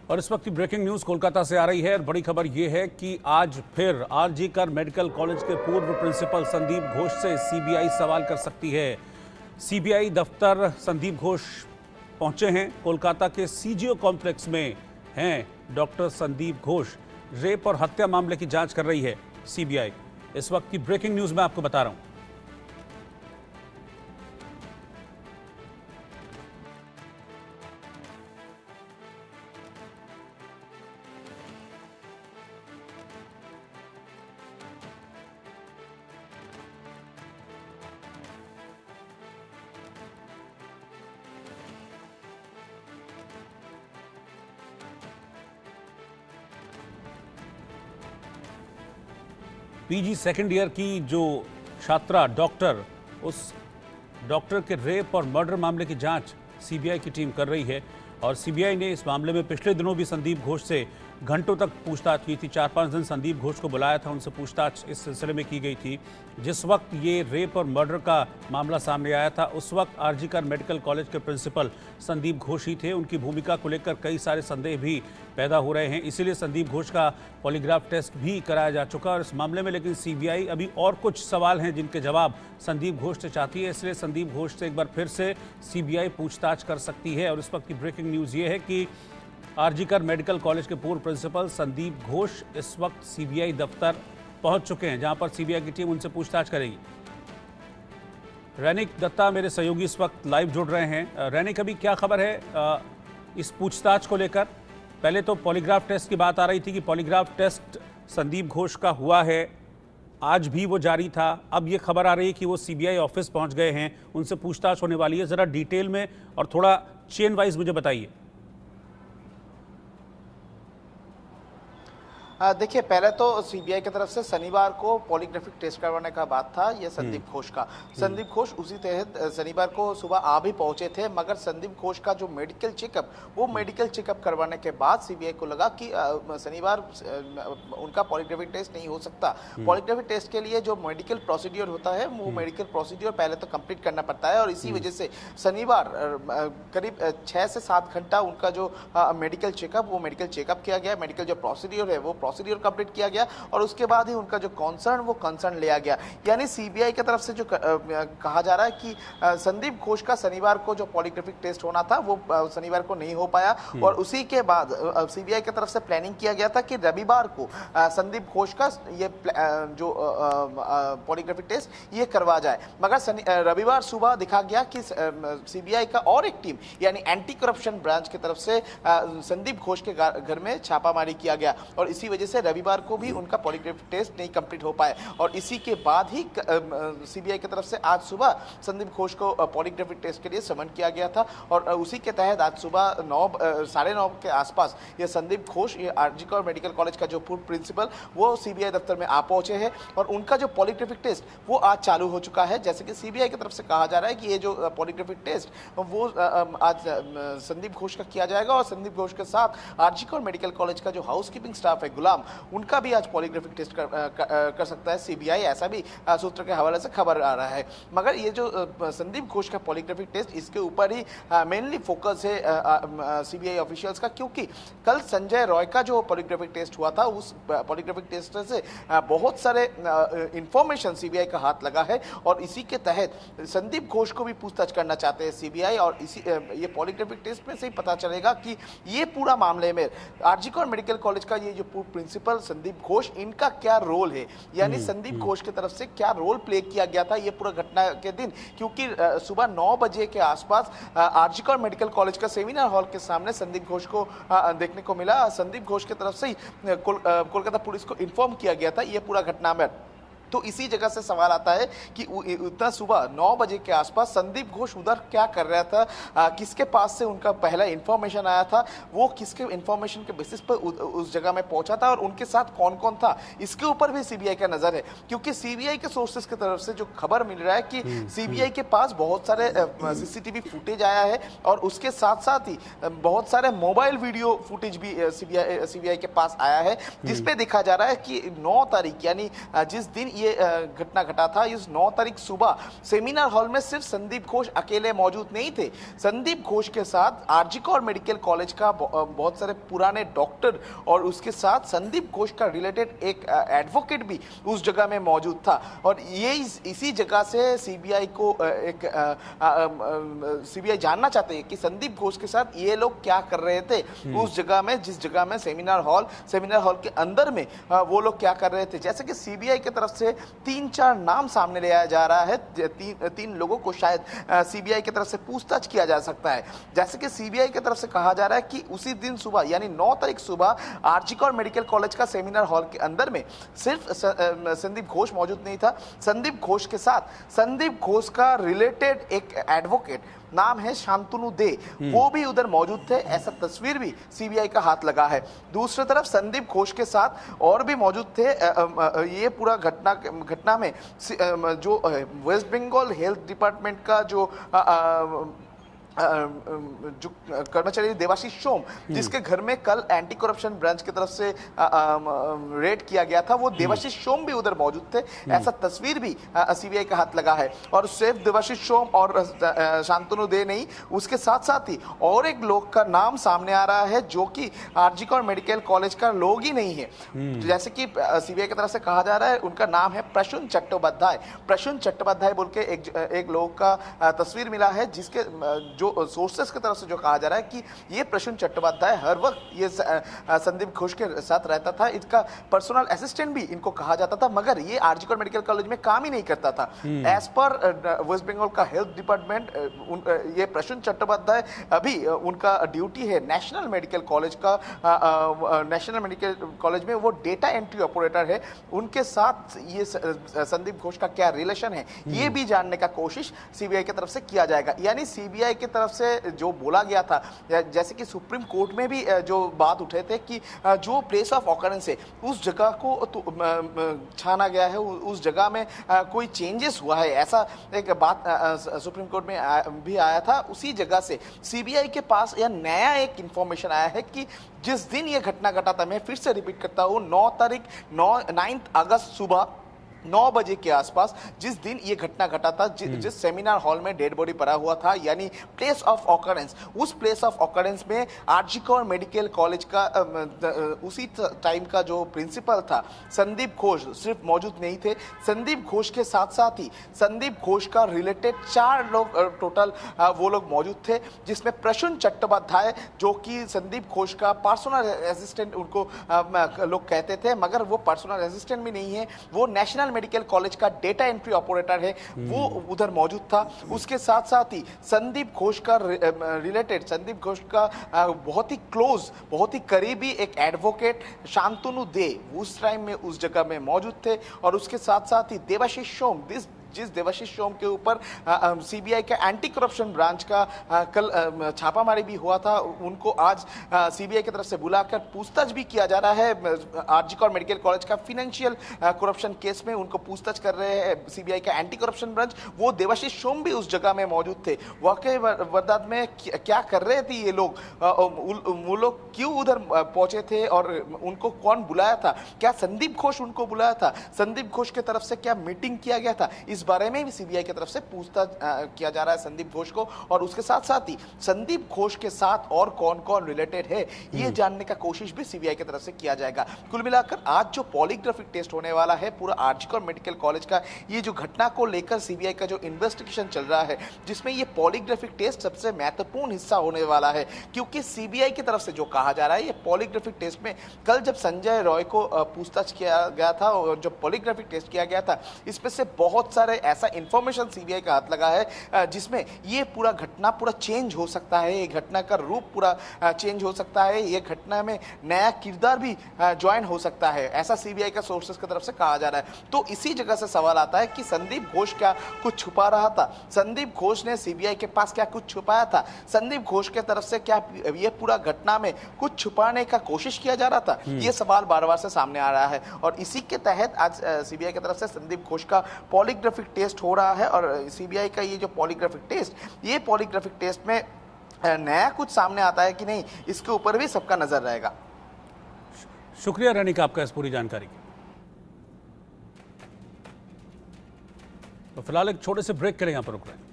और इस वक्त की ब्रेकिंग न्यूज कोलकाता से आ रही है। बड़ी खबर यह है कि आज फिर आरजी कर मेडिकल कॉलेज के पूर्व प्रिंसिपल संदीप घोष से सीबीआई सवाल कर सकती है। सीबीआई दफ्तर संदीप घोष पहुंचे हैं। कोलकाता के सीजीओ कॉम्प्लेक्स में हैं डॉक्टर संदीप घोष। रेप और हत्या मामले की जांच कर रही है सीबीआई। इस वक्त की ब्रेकिंग न्यूज मैं आपको बता रहा हूं। पीजी सेकंड ईयर की जो छात्रा डॉक्टर, उस डॉक्टर के रेप और मर्डर मामले की जांच सीबीआई की टीम कर रही है। और सीबीआई ने इस मामले में पिछले दिनों भी संदीप घोष से घंटों तक पूछताछ की थी। 4-5 दिन संदीप घोष को बुलाया था, उनसे पूछताछ इस सिलसिले में की गई थी। जिस वक्त ये रेप और मर्डर का मामला सामने आया था उस वक्त आरजी कर मेडिकल कॉलेज के प्रिंसिपल संदीप घोष ही थे। उनकी भूमिका को लेकर कई सारे संदेह भी पैदा हो रहे हैं, इसीलिए संदीप घोष का पॉलीग्राफ टेस्ट भी कराया जा चुका है। और इस मामले में लेकिन सीबीआई अभी और कुछ सवाल हैं जिनके जवाब संदीप घोष से चाहती है, इसलिए संदीप घोष से एक बार फिर से सीबीआई पूछताछ कर सकती है। और इस वक्त की ब्रेकिंग न्यूज़ ये है कि आरजी कर मेडिकल कॉलेज के पूर्व प्रिंसिपल संदीप घोष इस वक्त सीबीआई दफ्तर पहुंच चुके हैं, जहां पर सीबीआई की टीम उनसे पूछताछ करेगी। रैनिक दत्ता मेरे सहयोगी इस वक्त लाइव जुड़ रहे हैं। रैनिक, अभी क्या खबर है इस पूछताछ को लेकर? पहले तो पॉलीग्राफ टेस्ट की बात आ रही थी कि पॉलीग्राफ टेस्ट संदीप घोष का हुआ है, आज भी वो जारी था। अब ये खबर आ रही है कि वो सीबीआई ऑफिस पहुंच गए हैं, उनसे पूछताछ होने वाली है। ज़रा डिटेल में और थोड़ा चेन वाइज मुझे बताइए। देखिए, पहले तो सीबीआई की तरफ से शनिवार को पॉलीग्राफिक टेस्ट करवाने का बात था ये संदीप घोष का। संदीप घोष उसी तहत शनिवार को सुबह आ भी पहुंचे थे, मगर संदीप घोष का जो मेडिकल चेकअप, वो मेडिकल चेकअप करवाने के बाद सीबीआई को लगा कि शनिवार उनका पॉलीग्राफिक टेस्ट नहीं हो सकता। पॉलीग्राफिक टेस्ट के लिए जो मेडिकल प्रोसीड्योर होता है वो मेडिकल प्रोसीड्योर पहले तो कंप्लीट करना पड़ता है, और इसी वजह से शनिवार करीब 6 से 7 घंटा उनका जो मेडिकल चेकअप, वो मेडिकल चेकअप किया गया। मेडिकल जो प्रोसीड्योर है वो प्रोसीड्योर कंप्लीट किया गया, और उसके बाद ही उनका जो कंसर्न लिया गया। यानी सीबीआई की तरफ से जो कहा जा रहा है कि संदीप घोष का शनिवार को जो पॉलीग्राफिक टेस्ट होना था वो शनिवार को नहीं हो पाया, और उसी के बाद सीबीआई की तरफ से प्लानिंग किया गया था कि रविवार को संदीप घोष का ये जो पॉलीग्राफिक टेस्ट ये करवा जाए। मगर रविवार सुबह दिखा गया कि सीबीआई का और एक टीम यानी एंटी करप्शन ब्रांच की तरफ से संदीप घोष के घर में छापामारी किया गया, और इसी वजह से रविवार को भी उनका पॉलीग्राफिक टेस्ट नहीं कंप्लीट हो पाए। और इसी के बाद ही सीबीआई की तरफ से आज सुबह संदीप घोष को पॉलीग्राफिक टेस्ट के लिए समन किया गया था, और उसी के तहत आज सुबह 9:30 के आसपास ये संदीप घोष, ये आरजी कर मेडिकल कॉलेज का जो पूर्व प्रिंसिपल, वो सीबीआई दफ्तर में आ पहुंचे हैं, और उनका जो पॉलीग्राफिक टेस्ट वो आज चालू हो चुका है। जैसे कि सीबीआई की तरफ से कहा जा रहा है कि ये जो पॉलीग्राफिक टेस्ट वो आज संदीप घोष का किया जाएगा, और संदीप घोष के साथ आरजी कर मेडिकल कॉलेज का जो हाउसकीपिंग स्टाफ है गुलाम, उनका भी आज पॉलीग्राफिक टेस्ट कर सकता है सीबीआई, ऐसा भी सूत्र के हवाले से खबर आ रहा है। मगर ये जो संदीप घोष का पॉलीग्राफिक टेस्ट, इसके ऊपर ही मेनली फोकस है सीबीआई ऑफिशियल्स का, क्योंकि कल संजय रॉय का जो पॉलीग्राफिक टेस्ट हुआ था उस पॉलीग्राफिक टेस्ट से बहुत सारे इंफॉर्मेशन सीबीआई का हाथ लगा है, और इसी के तहत संदीप घोष को भी पूछताछ करना चाहते हैं सीबीआई। और इसी ये पॉलीग्राफिक टेस्ट में से ही पता चलेगा कि ये पूरा मामले में आरजी कर मेडिकल कॉलेज का ये जो प्रिंसिपल संदीप घोष, इनका क्या रोल है, यानी संदीप घोष की तरफ से क्या रोल प्ले किया गया था ये पूरा घटना के दिन। क्योंकि सुबह 9 बजे के आसपास आरजी कर मेडिकल कॉलेज का सेमिनार हॉल के सामने संदीप घोष को देखने को मिला। संदीप घोष की तरफ से ही कोलकाता पुलिस को इन्फॉर्म किया गया था ये पूरा घटना में। तो इसी जगह से सवाल आता है कि उतना सुबह 9 बजे के आसपास संदीप घोष उधर क्या कर रहा था, किसके पास से उनका पहला इंफॉर्मेशन आया था, वो किसके इंफॉर्मेशन के बेसिस पर उस जगह में पहुंचा था, और उनके साथ कौन कौन था, इसके ऊपर भी सीबीआई का नजर है। क्योंकि सीबीआई के सोर्सेस की तरफ से जो खबर मिल रहा है कि सीबीआई के पास बहुत सारे सीसीटीवी फुटेज आया है, और उसके साथ साथ ही बहुत सारे मोबाइल वीडियो फुटेज भी सीबीआई के पास आया है, जिसपे देखा जा रहा है कि 9 तारीख यानी जिस दिन ये घटना घटा था। इस 9 तारीख सुबह सेमिनार हॉल में सिर्फ संदीप घोष अकेले मौजूद नहीं थे। संदीप घोष के साथ आरजी कौर मेडिकल कॉलेज का बहुत सारे पुराने डॉक्टर और उसके साथ संदीप घोष का रिलेटेड एक एडवोकेट भी उस जगह में मौजूद था। और ये इसी जगह से सीबीआई को सीबीआई जानना चाहते हैं कि संदीप घोष के साथ ये लोग क्या कर रहे थे उस जगह में, जिस जगह में सेमिनार हॉल के अंदर में वो लोग क्या कर रहे थे। जैसे कि सीबीआई की तरफ से 3-4 नाम सामने ले आया जा रहा है। तीन लोगों को शायद सीबीआई की तरफ से पूछताछ किया जा सकता है। जैसे कि सीबीआई की तरफ से कहा जा रहा है कि उसी दिन सुबह यानी 9 तारीख सुबह आरजी कौर मेडिकल कॉलेज का सेमिनार हॉल के अंदर में सिर्फ संदीप घोष मौजूद नहीं था। संदीप घोष के साथ संदीप घोष का रिलेटेड एक एडवोकेट नाम है शांतनु दे, वो भी उधर मौजूद थे। ऐसा तस्वीर भी सीबीआई का हाथ लगा है। दूसरी तरफ संदीप घोष के साथ और भी मौजूद थे। ये पूरा घटना में जो वेस्ट बंगाल हेल्थ डिपार्टमेंट का जो कर्मचारी देवाशीष सोम, जिसके घर में कल एंटी करप्शन ब्रांच की तरफ से रेड किया गया था, वो देवाशीष सोम भी उधर मौजूद थे। ऐसा तस्वीर भी सीबीआई का हाथ लगा है। और सिर्फ देवाशीष सोम और शांतनु दे नहीं, उसके साथ साथ ही और एक लोग का नाम सामने आ रहा है जो कि आरजी कौर मेडिकल कॉलेज का लोग ही नहीं है। जैसे कि सीबीआई की तरफ से कहा जा रहा है, उनका नाम है प्रसून चट्टोपाध्याय। प्रसून चट्टोपाध्याय बोल के एक लोग का तस्वीर मिला है, जिसके जो सोर्सेस की तरफ से जो कहा जा रहा है कि ये प्रसून चट्टोपाध्याय हर वक्त ये संदीप घोष के साथ रहता था, इसका पर्सनल असिस्टेंट भी इनको कहा जाता था, मगर ये आरजी कौर मेडिकल कॉलेज में काम ही नहीं करता था। एज पर वेस्ट बंगाल का हेल्थ डिपार्टमेंट, ये प्रसून चट्टोपाध्याय अभी उनका ड्यूटी है नेशनल मेडिकल कॉलेज का। नेशनल मेडिकल कॉलेज में वो डेटा एंट्री ऑपरेटर है। उनके साथ ये संदीप घोष का क्या रिलेशन है, ये भी जानने का कोशिश सीबीआई की तरफ से किया जाएगा। यानी सीबीआई की तरफ से जो बोला गया था, जैसे कि सुप्रीम कोर्ट में भी जो बात उठे थे कि जो प्लेस ऑफ ऑकरेंस है उस जगह को छाना गया है, उस जगह में कोई चेंजेस हुआ है, ऐसा एक बात सुप्रीम कोर्ट में भी आया था। उसी जगह से सीबीआई के पास यह नया एक इंफॉर्मेशन आया है कि जिस दिन यह घटना घटा था, मैं फिर से रिपीट करता हूँ, 9 अगस्त सुबह 9 बजे के आसपास, जिस दिन ये घटना घटा था, जिस सेमिनार हॉल में डेड बॉडी पड़ा हुआ था, यानी प्लेस ऑफ ऑकरेंस, उस प्लेस ऑफ ऑकरेंस में आरजी कौर मेडिकल कॉलेज का उसी टाइम का जो प्रिंसिपल था संदीप घोष सिर्फ मौजूद नहीं थे। संदीप घोष के साथ साथ ही संदीप घोष का रिलेटेड 4 लोग टोटल वो लोग मौजूद थे, जिसमें प्रसून चट्टोपाध्याय जो कि संदीप घोष का पर्सनल असिस्टेंट उनको लोग कहते थे, मगर वो पर्सनल असिस्टेंट भी नहीं है, वो नेशनल मेडिकल कॉलेज का डेटा एंट्री ऑपरेटर है, वो उधर मौजूद था। उसके साथ साथ ही संदीप घोष का रिलेटेड, संदीप घोष का बहुत ही क्लोज, बहुत ही करीबी एक एडवोकेट शांतनु दे उस टाइम में उस जगह में मौजूद थे। और उसके साथ साथ ही देवाशीष सोम, जिस देवाशीष सोम के ऊपर सीबीआई का एंटी करप्शन ब्रांच का कल छापामारी भी हुआ था, उनको आज सीबीआई की तरफ से बुलाकर पूछताछ भी किया जा रहा है। आरजी कौर मेडिकल कॉलेज का फाइनेंशियल करप्शन केस में उनको पूछताछ कर रहे हैं सीबीआई का एंटी करप्शन ब्रांच। वो देवाशीष सोम भी उस जगह में मौजूद थे। वाकई वारदात में क्या कर रहे थे ये लोग, वो लोग क्यों उधर पहुंचे थे और उनको कौन बुलाया था, क्या संदीप घोष उनको बुलाया था, संदीप घोष की तरफ से क्या मीटिंग किया गया था, इस बारे में भी सीबीआई की तरफ से पूछताछ किया जा रहा है संदीप घोष को। और उसके साथ साथ ही संदीप घोष के साथ और कौन कौन रिलेटेड है, ये जानने का कोशिश भी सीबीआई की तरफ से किया जाएगा। कुल मिलाकर आज जो पॉलीग्राफिक टेस्ट होने वाला है पूरा आरजी कौर मेडिकल कॉलेज का, ये जो घटना को लेकर सीबीआई का जो इन्वेस्टिगेशन चल रहा है, जिसमें ये पॉलीग्राफिक टेस्ट सबसे महत्वपूर्ण हिस्सा होने वाला है, क्योंकि सीबीआई की तरफ से जो कहा जा रहा है, ये पॉलीग्राफिक टेस्ट में कल जब संजय रॉय को पूछताछ किया गया था और जो पॉलीग्राफिक टेस्ट किया गया था, इसमें से बहुत सारे ऐसा इंफॉर्मेशन सीबीआई का हाथ लगा है जिसमें ये पूरा घटना पूरा चेंज हो सकता है, ये घटना का रूप पूरा चेंज हो सकता है, ये घटना में नया किरदार भी ज्वाइन हो सकता है, ऐसा सीबीआई का सोर्सेस की तरफ से कहा जा रहा है। तो इसी जगह से सवाल आता है कि संदीप घोष क्या कुछ छुपा रहा था, संदीप घोष ने सीबीआई के पास क्या कुछ छुपाया था, संदीप घोष के तरफ से क्या ये पूरा घटना में कुछ छुपाने का कोशिश किया जा रहा था, ये सवाल बार बार से सामने आ रहा है। और इसी के तहत आज सीबीआई की तरफ से संदीप घोष का पॉलीग्राफिक टेस्ट हो रहा है। और सीबीआई का ये जो पॉलीग्राफिक टेस्ट, ये पॉलीग्राफिक टेस्ट में नया कुछ सामने आता है कि नहीं, इसके ऊपर भी सबका नजर रहेगा। शुक्रिया रनिका आपका इस पूरी जानकारी की। तो फिलहाल एक छोटे से ब्रेक के लिए यहाँ पर रुक रहे हैं।